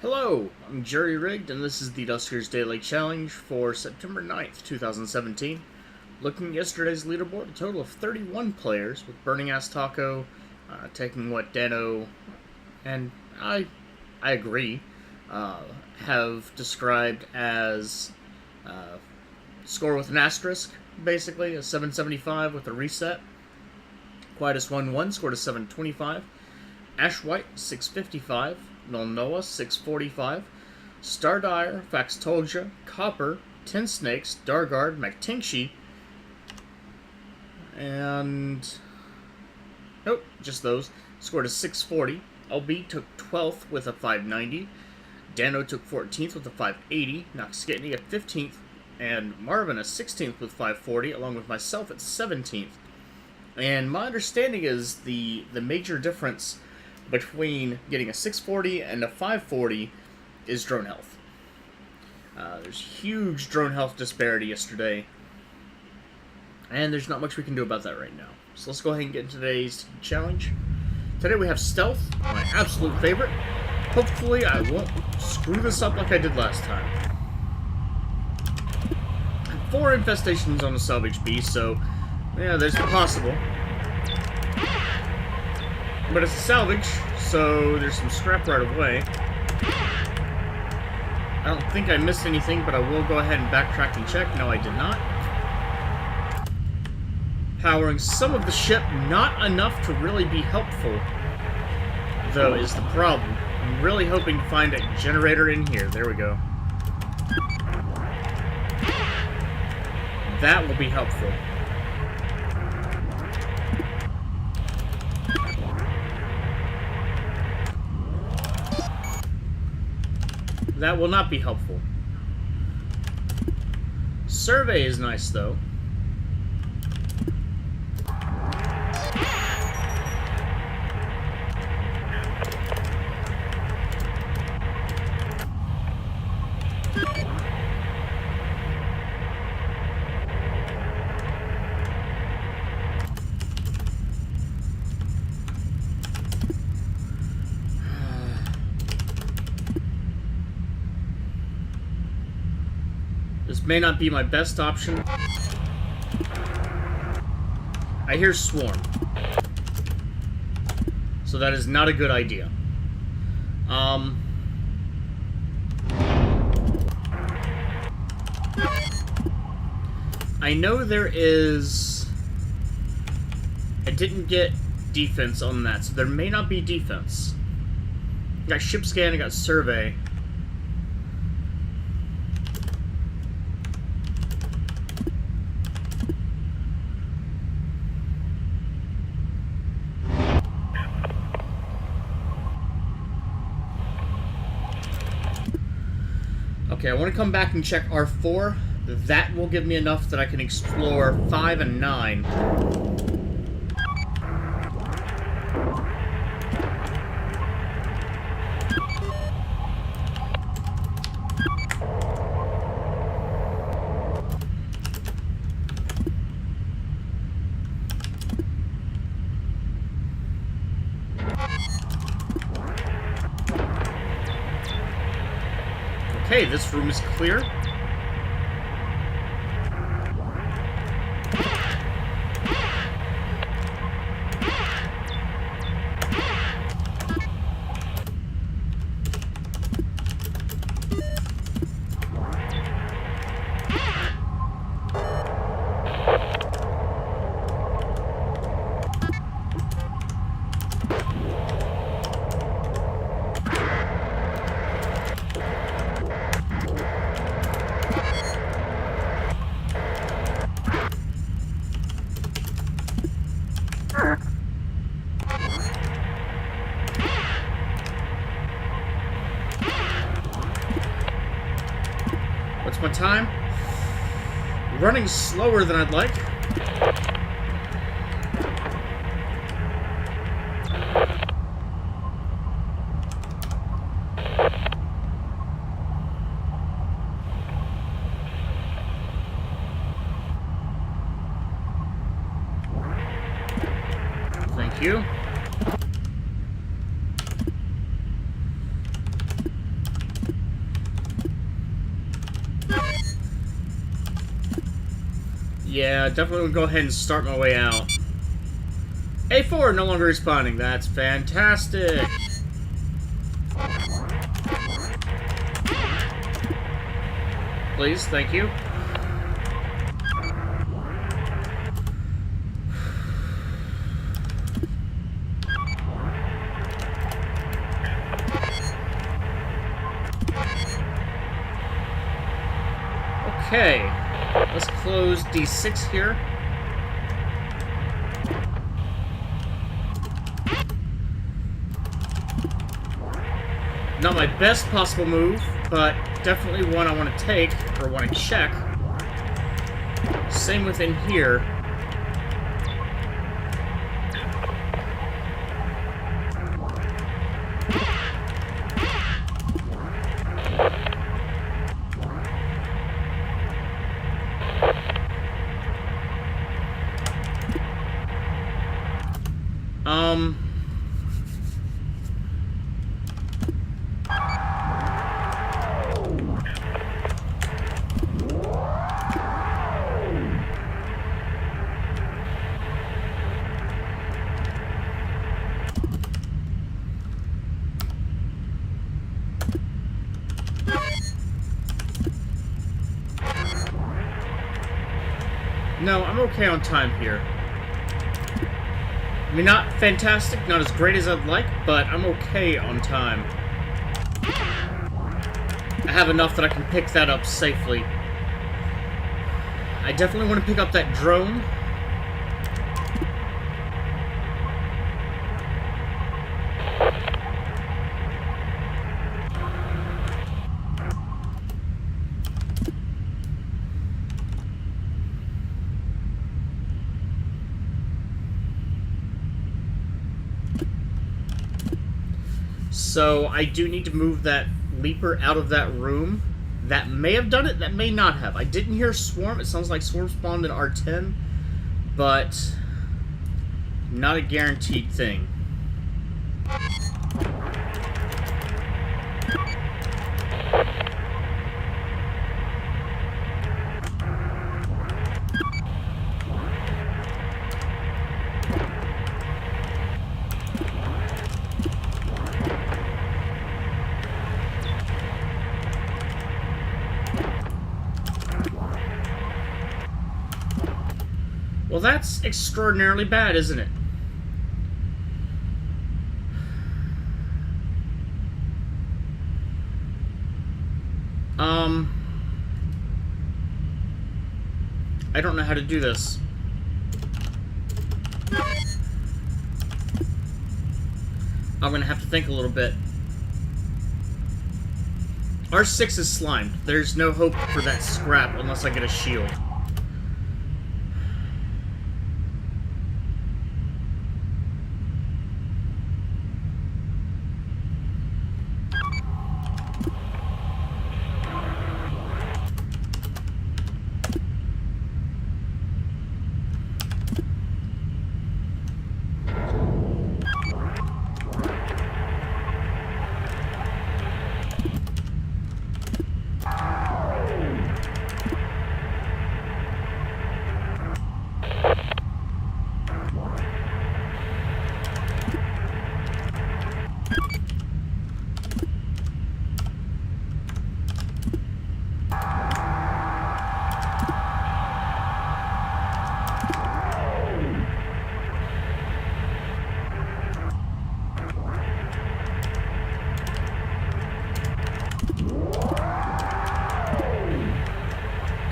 Hello, I'm Jerry Rigged, and this is the Duskers Daily Challenge for September 9th, 2017. Looking at yesterday's leaderboard, a total of 31 players, with Burning Ass Taco taking what Dano, and I agree, have described as score with an asterisk, basically, a 775 with a reset. Quietus11 scored a 725. Ash White, 655. Null Noah, 645. Stardire, Faxtolja, Copper, Tin Snakes, Dargard, McTinkshi, and nope, just those. Scored a 640. LB took 12th with a 590. Dano took 14th with a 580. Noxkitney at 15th. And Marvin at 16th with 540, along with myself at 17th. And my understanding is the major difference between getting a 640 and a 540 is drone health. There's huge drone health disparity yesterday, and there's not much we can do about that right now. So let's go ahead and get into today's challenge. Today we have Stealth, my absolute favorite. Hopefully I won't screw this up like I did last time. 4 infestations on the salvage beast, so yeah, there's the possible. But it's a salvage, so there's some scrap right away. I don't think I missed anything, but I will go ahead and backtrack and check. No, I did not. Powering some of the ship, not enough to really be helpful, though, is the problem. I'm really hoping to find a generator in here. There we go. That will be helpful. That will not be helpful. Survey is nice, though. This may not be my best option. I hear Swarm. So that is not a good idea. I know there is... I didn't get defense on that, so there may not be defense. I got ship scan, I got survey. Okay, I want to come back and check R4. That will give me enough that I can explore 5 and 9. Okay, this room is clear. What's my time? Running slower than I'd like. Thank you. Yeah, definitely would go ahead and start my way out. A4 no longer respawning. That's fantastic. Please, thank you. Okay, let's close D6 here. Not my best possible move, but definitely one I want to take, or want to check. Same within here. No, I'm okay on time here. I mean, not fantastic, not as great as I'd like, but I'm okay on time. I have enough that I can pick that up safely. I definitely want to pick up that drone. So I do need to move that leaper out of that room. That may have done it, that may not have. I didn't hear Swarm. It sounds like Swarm spawned in R10, but not a guaranteed thing. Well, that's extraordinarily bad, isn't it? I don't know how to do this. I'm gonna have to think a little bit. R6 is slimed. There's no hope for that scrap unless I get a shield.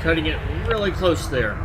Cutting it really close there.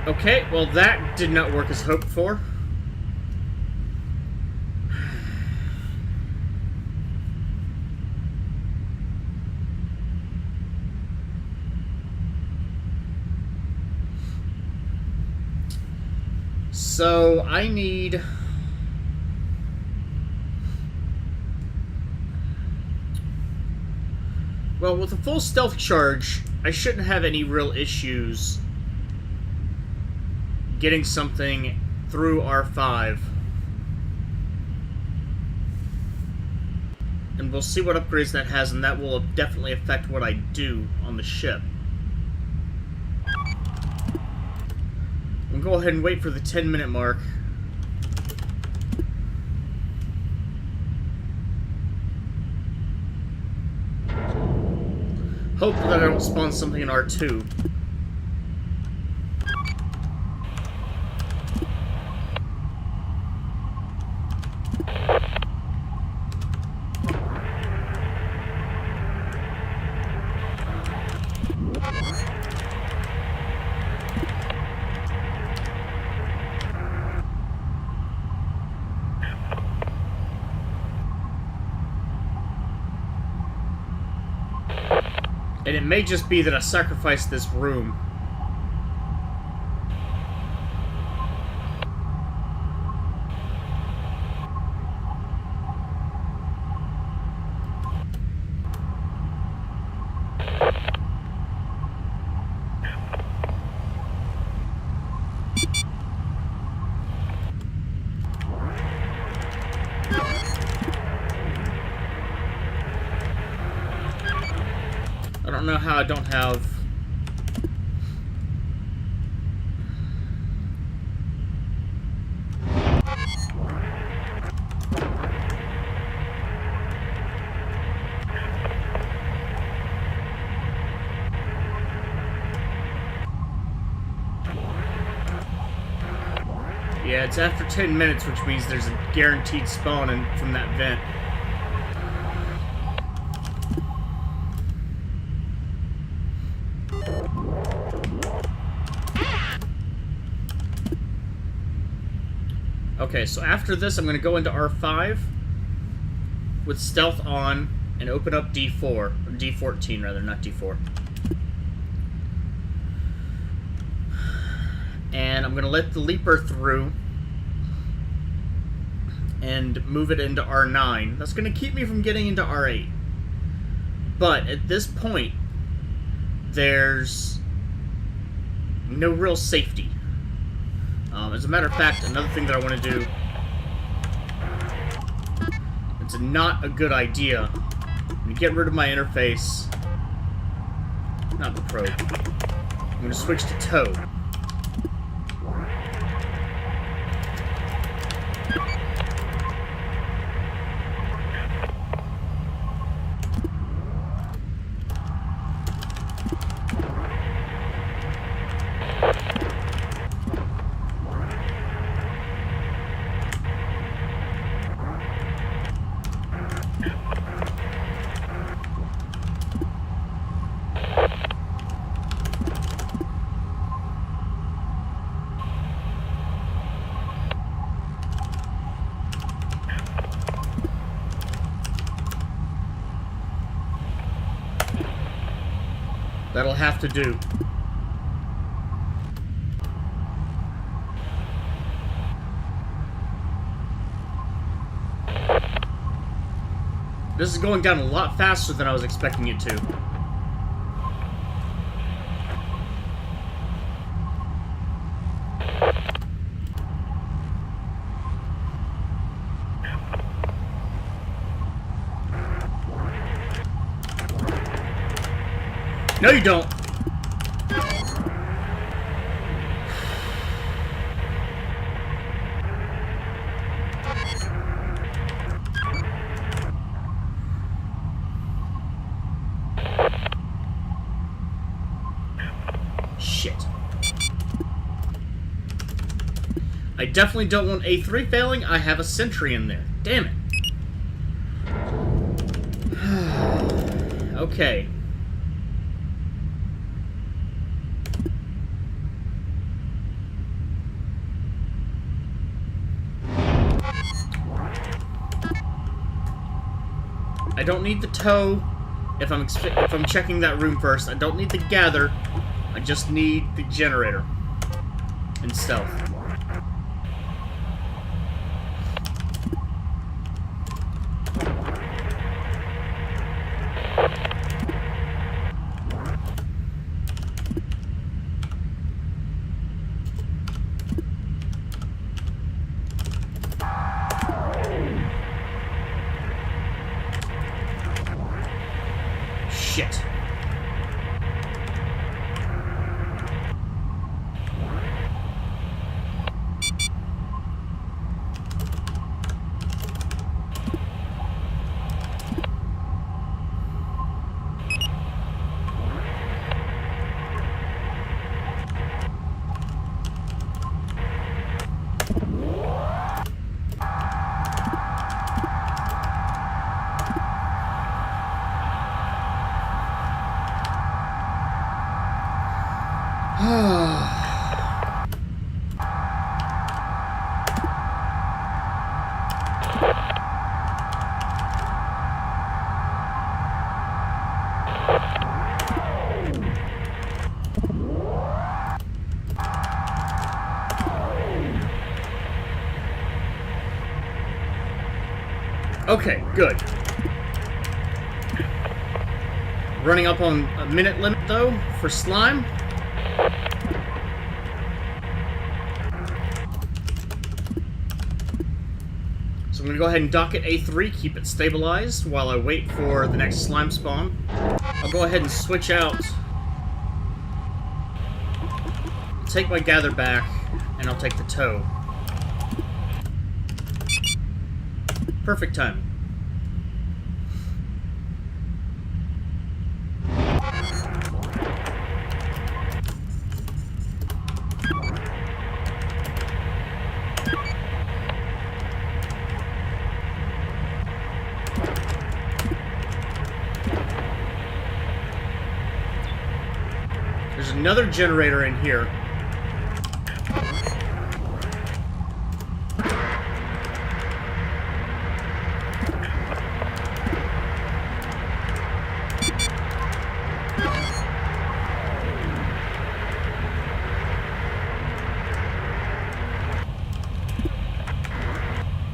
Okay, well that did not work as hoped for. So I need... Well, with a full stealth charge, I shouldn't have any real issues getting something through R5. And we'll see what upgrades that has, and that will definitely affect what I do on the ship. We'll go ahead and wait for the 10-minute mark. Hope that I don't spawn something in R2. And it may just be that I sacrificed this room. I don't know how I don't have... Yeah, it's after 10 minutes, which means there's a guaranteed spawn from that vent. Okay, so after this, I'm going to go into R5 with stealth on and open up D4, or D14 rather, not D4. And I'm going to let the leaper through and move it into R9. That's going to keep me from getting into R8. But at this point, there's no real safety. As a matter of fact, another thing that I want to do, it's not a good idea. I'm going to get rid of my interface. Not the probe. I'm going to switch to tow. That'll have to do. This is going down a lot faster than I was expecting it to. No, you don't. Shit. I definitely don't want A3 failing. I have a sentry in there. Damn it. Okay. don't need the tow. If I'm checking that room first, I don't need the gather. I just need the generator and stealth. Shit. Okay, good. Running up on a minute limit, though, for slime. So I'm going to go ahead and dock it A3, keep it stabilized while I wait for the next slime spawn. I'll go ahead and switch out. Take my gather back, and I'll take the tow. Perfect time. There's another generator in here.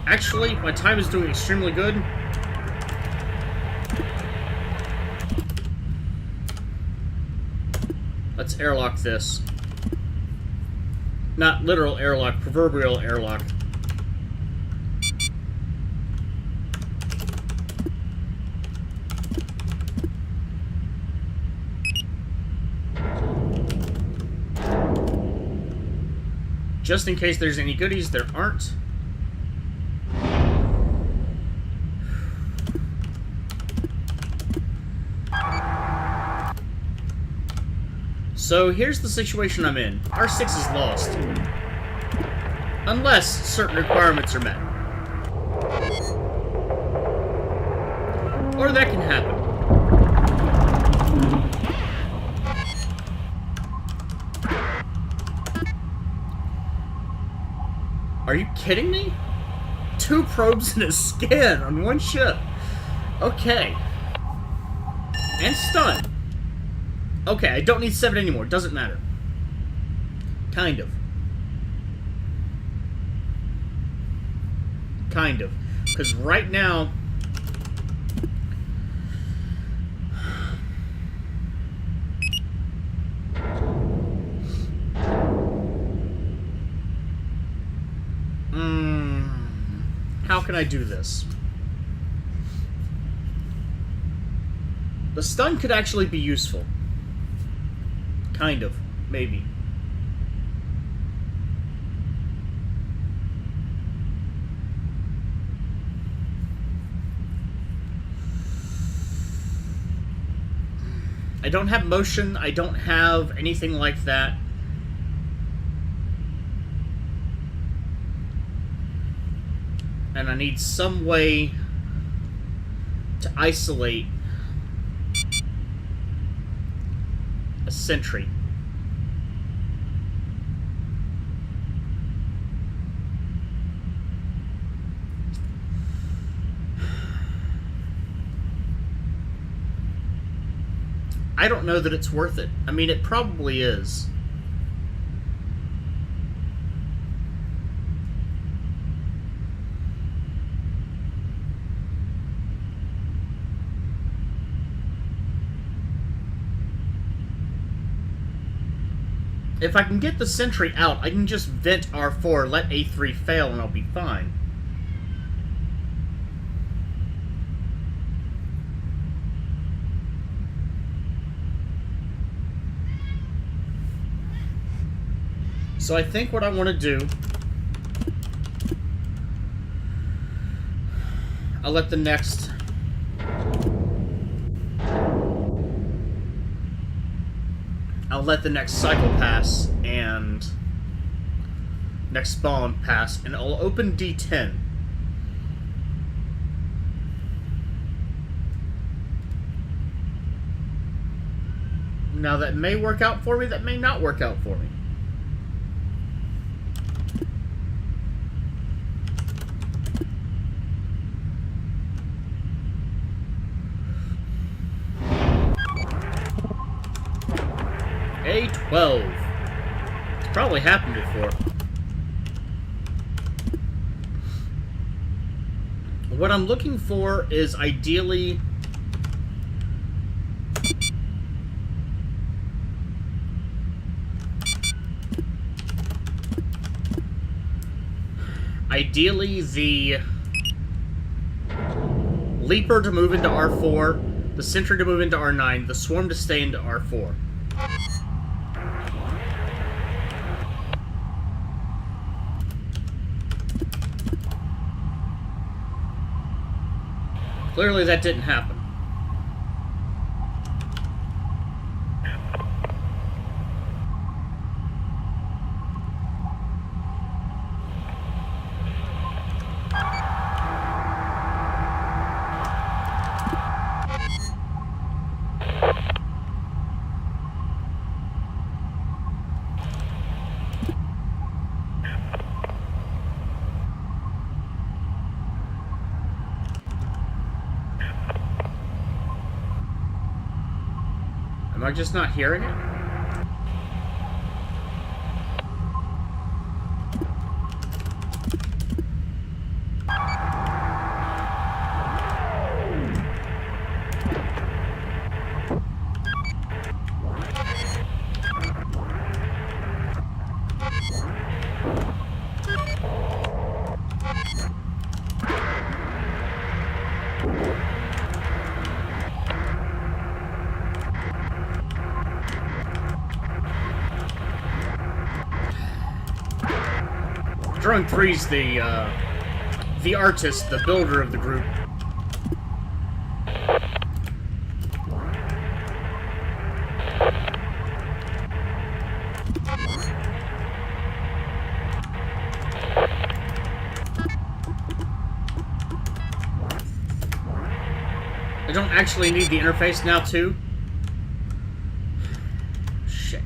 Actually, my time is doing extremely good. Let's airlock this. Not literal airlock, proverbial airlock. Just in case there's any goodies, there aren't. So here's the situation I'm in. R6 is lost. Unless certain requirements are met. Or that can happen. Are you kidding me? 2 probes and a scan on one ship. Okay. And stun. Okay, I don't need 7 anymore. Doesn't matter. Kind of. Kind of. Because right now... how can I do this? The stun could actually be useful. Kind of. Maybe. I don't have motion. I don't have anything like that. And I need some way to isolate a sentry. I don't know that it's worth it. I mean, it probably is. If I can get the sentry out, I can just vent R4, let A3 fail, and I'll be fine. So I think what I want to do... I'll let the next... I'll let the next cycle pass and next spawn pass, and I'll open D10. Now that may work out for me, that may not work out for me. A12. It's probably happened before. What I'm looking for is ideally... Ideally, the Leaper to move into R4, the Sentry to move into R9, the Swarm to stay into R4. Clearly that didn't happen. Am I just not hearing it? Drone 3's the artist, the builder of the group. I don't actually need the interface now, too. Shit.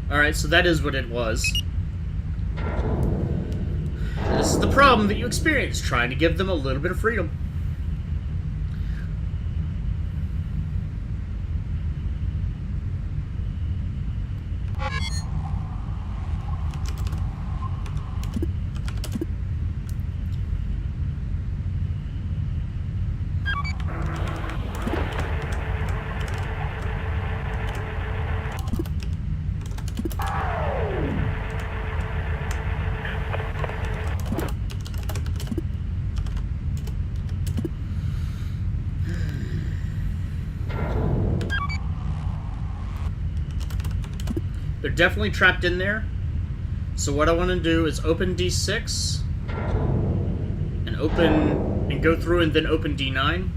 Alright, so that is what it was. This is the problem that you experience, trying to give them a little bit of freedom. They're definitely trapped in there. So what I want to do is open D6 and go through and then open D9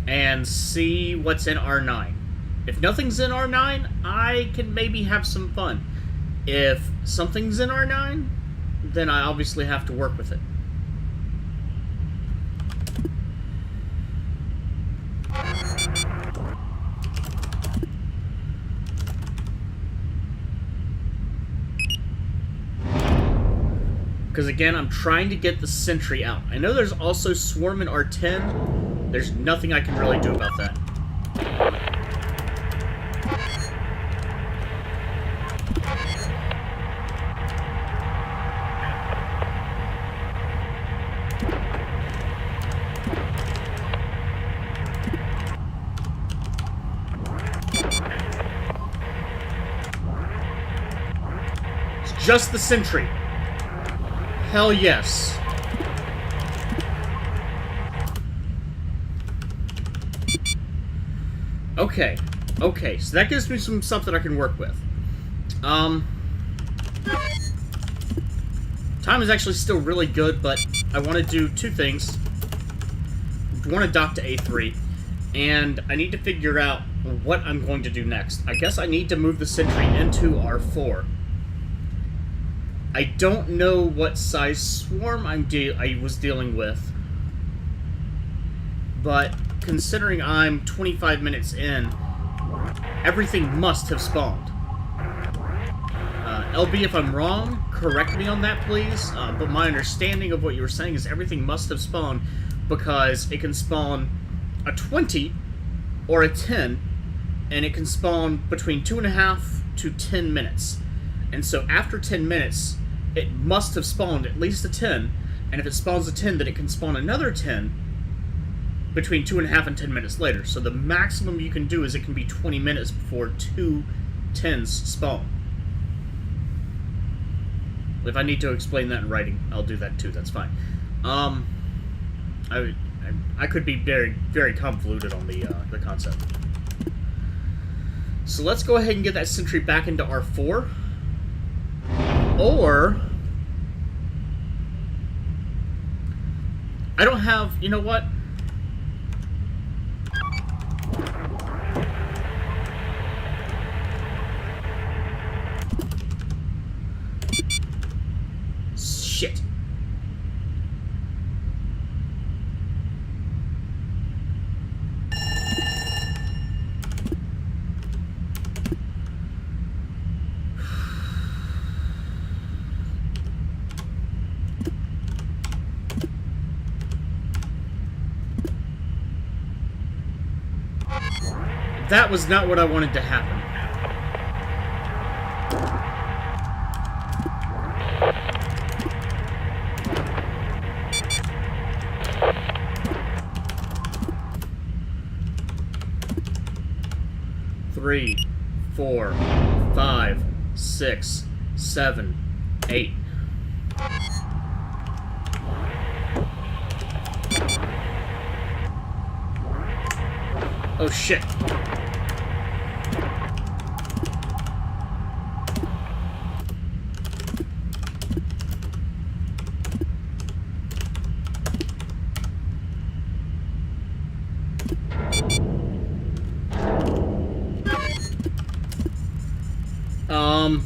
and see what's in R9. If nothing's in R9, I can maybe have some fun. If something's in R9, then I obviously have to work with it. Because again, I'm trying to get the sentry out. I know there's also Swarm in R10. There's nothing I can really do about that. It's just the sentry. Hell yes. Okay. Okay, so that gives me something I can work with. Time is actually still really good, but I want to do two things. I want to dock to A3, and I need to figure out what I'm going to do next. I guess I need to move the sentry into R4. I don't know what size swarm I was dealing with, but considering I'm 25 minutes in, everything must have spawned. LB, if I'm wrong, correct me on that, please. But my understanding of what you were saying is everything must have spawned, because it can spawn a 20 or a 10, and it can spawn between 2.5 to 10 minutes. And so after 10 minutes, it must have spawned at least a 10, and if it spawns a 10, then it can spawn another 10 between 2.5 and 10 minutes later. So the maximum you can do is it can be 20 minutes before 2 10s spawn. If I need to explain that in writing, I'll do that too, that's fine. I could be very, very convoluted on the concept. So let's go ahead and get that sentry back into R4. Or I don't have, you know what? Shit. That was not what I wanted to happen. Three, 4, 5, 6, 7, 8. Oh shit.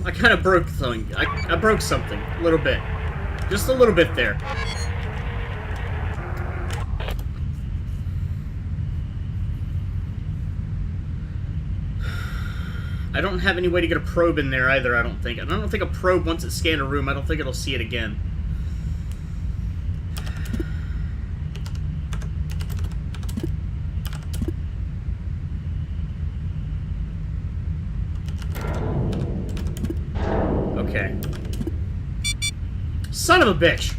I kind of broke something. I broke something. A little bit. Just a little bit there. I don't have any way to get a probe in there either, I don't think. I don't think a probe, once it scanned a room, I don't think it'll see it again. Okay. Son of a bitch!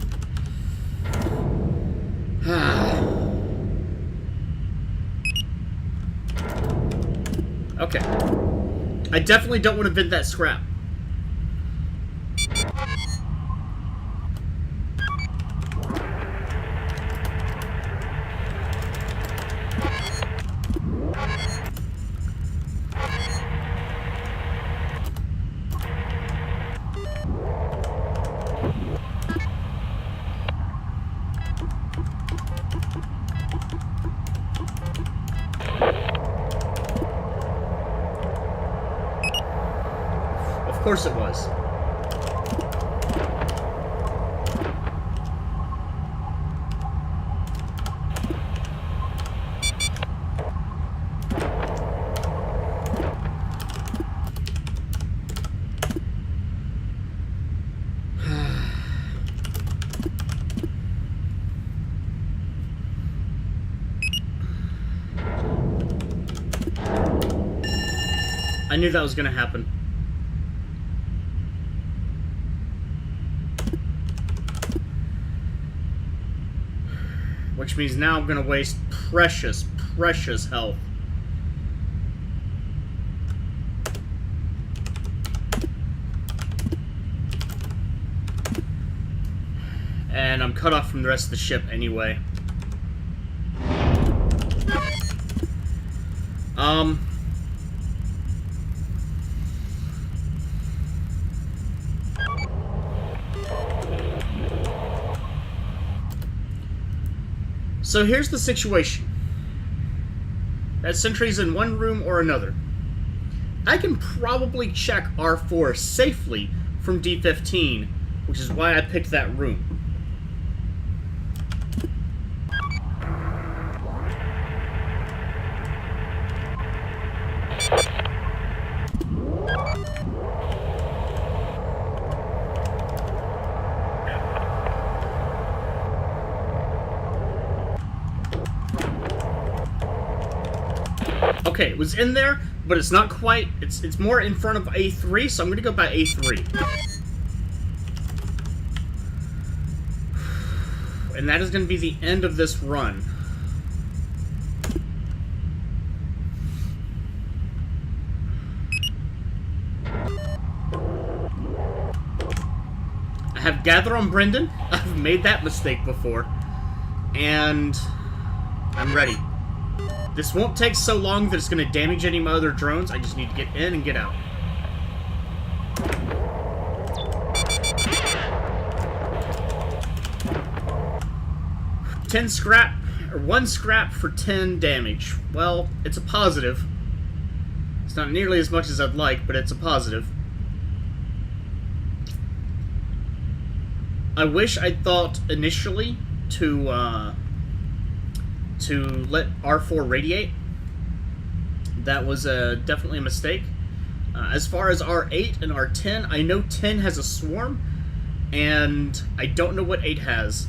Okay. I definitely don't want to vent that scrap. Of course it was. knew that was going to happen. Which means now I'm going to waste precious, precious health. And I'm cut off from the rest of the ship anyway. So here's the situation. That sentry's in one room or another. I can probably check R4 safely from D15, which is why I picked that room. Okay, it was in there, but it's not quite. It's more in front of A3, so I'm going to go by A3. And that is going to be the end of this run. I have Gather on Brendan. I've made that mistake before. And I'm ready. This won't take so long that it's going to damage any of my other drones. I just need to get in and get out. One scrap for 10 damage. Well, it's a positive. It's not nearly as much as I'd like, but it's a positive. I wish I'd thought initially to let R4 radiate. That was definitely a mistake. As far as R8 and R10, I know 10 has a swarm, and I don't know what 8 has.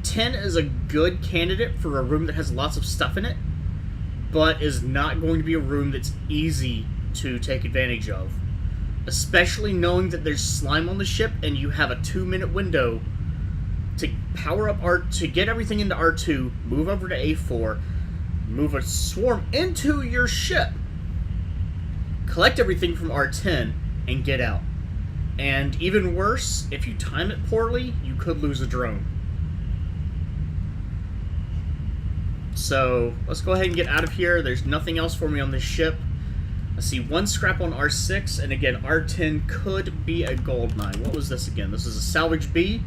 10 is a good candidate for a room that has lots of stuff in it, but is not going to be a room that's easy to take advantage of. Especially knowing that there's slime on the ship and you have a 2-minute window to power up to get everything into R2, move over to A4, move a swarm into your ship, collect everything from R10, and get out. And even worse, if you time it poorly, you could lose a drone. So, let's go ahead and get out of here. There's nothing else for me on this ship. I see 1 scrap on R6, and again, R10 could be a gold mine. What was this again? This is a salvage B.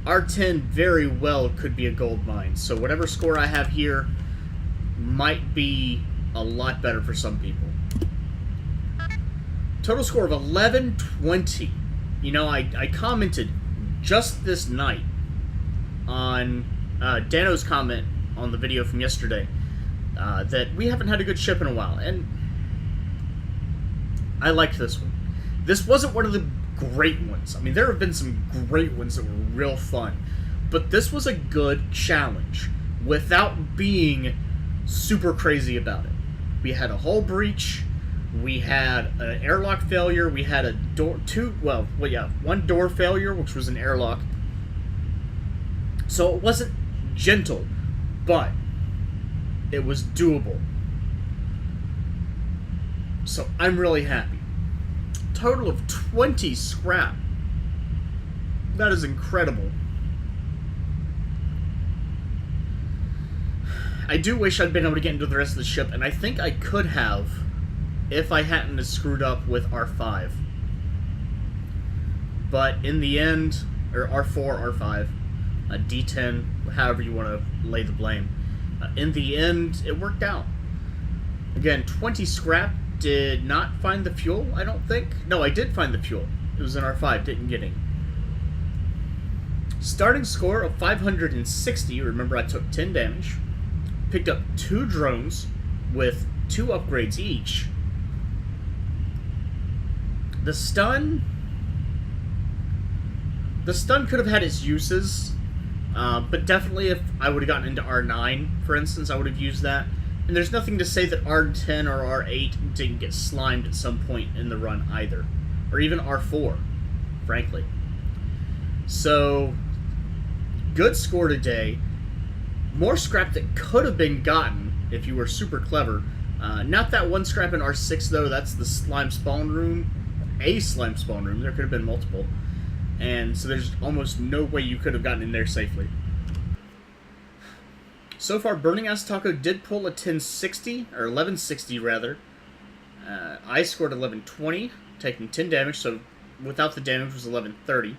R10 very well could be a gold mine. So whatever score I have here might be a lot better for some people. Total score of 1120. You know, I commented just this night on Dano's comment on the video from yesterday that we haven't had a good ship in a while, and I liked this one. This wasn't one of the great ones. I mean, there have been some great ones that were real fun, but this was a good challenge without being super crazy about it. We had a hull breach, we had an airlock failure, we had a one door failure, which was an airlock. So it wasn't gentle, but it was doable. So I'm really happy. Total of 20 scrap. That is incredible. I do wish I'd been able to get into the rest of the ship, and I think I could have if I hadn't screwed up with R5. But in the end, or R4, R5, D10, however you want to lay the blame, in the end, it worked out. Again, 20 scrap. Did not find the fuel, I don't think. No, I did find the fuel. It was in R5, didn't get any. Starting score of 560. Remember, I took 10 damage. Picked up 2 drones with 2 upgrades each. The stun could have had its uses, but definitely if I would have gotten into R9, for instance, I would have used that. And there's nothing to say that R10 or R8 didn't get slimed at some point in the run either. Or even R4, frankly. So, good score today. More scrap that could have been gotten if you were super clever. Not that one scrap in R6, though. That's the slime spawn room. A slime spawn room. There could have been multiple. And so there's almost no way you could have gotten in there safely. So far, Burning Ass Taco did pull a 1060, or 1160 rather. I scored 1120, taking 10 damage, so without the damage was 1130.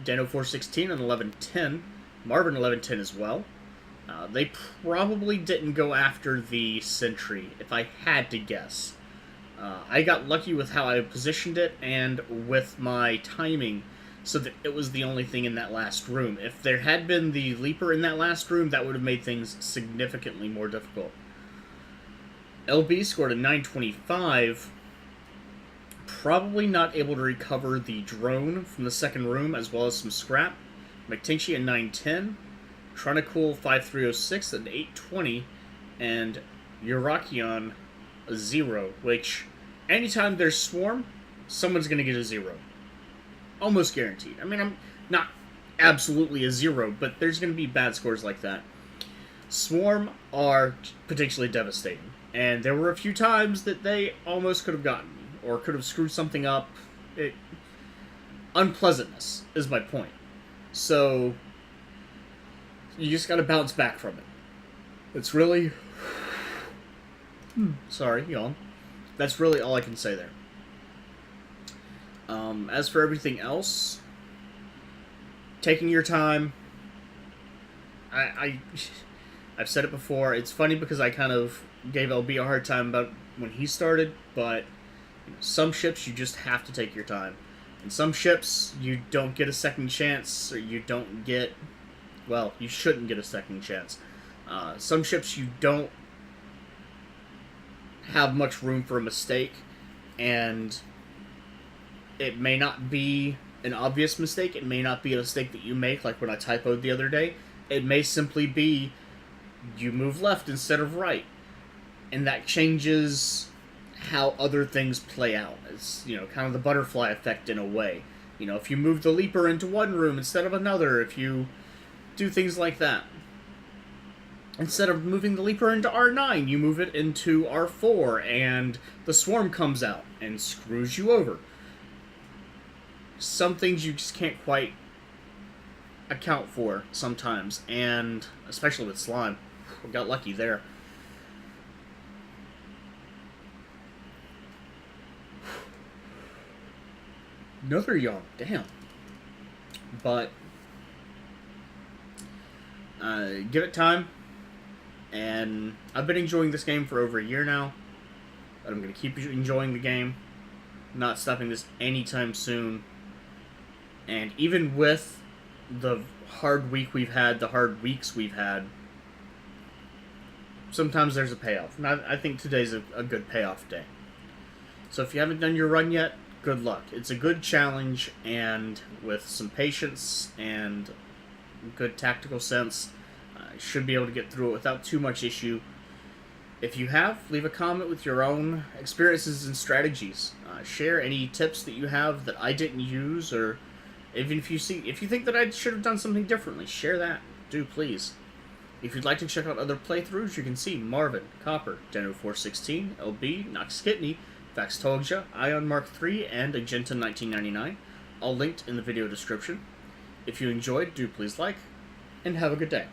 Dano 416 and 1110. Marvin 1110 as well. They probably didn't go after the sentry, if I had to guess. I got lucky with how I positioned it and with my timing, so that it was the only thing in that last room. If there had been the Leaper in that last room, that would have made things significantly more difficult. LB scored a 925, probably not able to recover the drone from the second room, as well as some scrap. McTinchy a 910, Tronicool 5306 at 820, and Urakion a 0, which anytime there's Swarm, someone's going to get a 0. Almost guaranteed. I mean, I'm not absolutely a 0, but there's going to be bad scores like that. Swarm are potentially devastating, and there were a few times that they almost could have gotten me, or could have screwed something up. Unpleasantness is my point. So, you just got to bounce back from it. It's really... Sorry, yawn. That's really all I can say there. As for everything else, taking your time. I've said it before. It's funny because I kind of gave LB a hard time about when he started, but some ships you just have to take your time. And some ships you don't get a second chance, or you don't get... Well, you shouldn't get a second chance. Some ships you don't have much room for a mistake, and it may not be an obvious mistake. It may not be a mistake that you make, like when I typoed the other day. It may simply be you move left instead of right, and that changes how other things play out. It's, kind of the butterfly effect in a way. If you move the Leaper into one room instead of another, if you do things like that. Instead of moving the Leaper into R9, you move it into R4, and the Swarm comes out and screws you over. Some things you just can't quite account for sometimes, and especially with slime. We got lucky there. Another yawn, damn. But give it time, and I've been enjoying this game for over a year now, but I'm going to keep enjoying the game, not stopping this anytime soon. And even with the hard week we've had, the hard weeks we've had, sometimes there's a payoff, and I think today's a good payoff day. So if you haven't done your run yet, good luck. It's a good challenge, and with some patience and good tactical sense, you should be able to get through it without too much issue. If you have, leave a comment with your own experiences and strategies. Share any tips that you have that I didn't use, or even if you think that I should have done something differently, share that. Do, please. If you'd like to check out other playthroughs, you can see Marvin, Copper, Deno 416, LB, Nox Kidney, Vax Tolja, Ion Mark III, and Agenta 1999, all linked in the video description. If you enjoyed, do please like, and have a good day.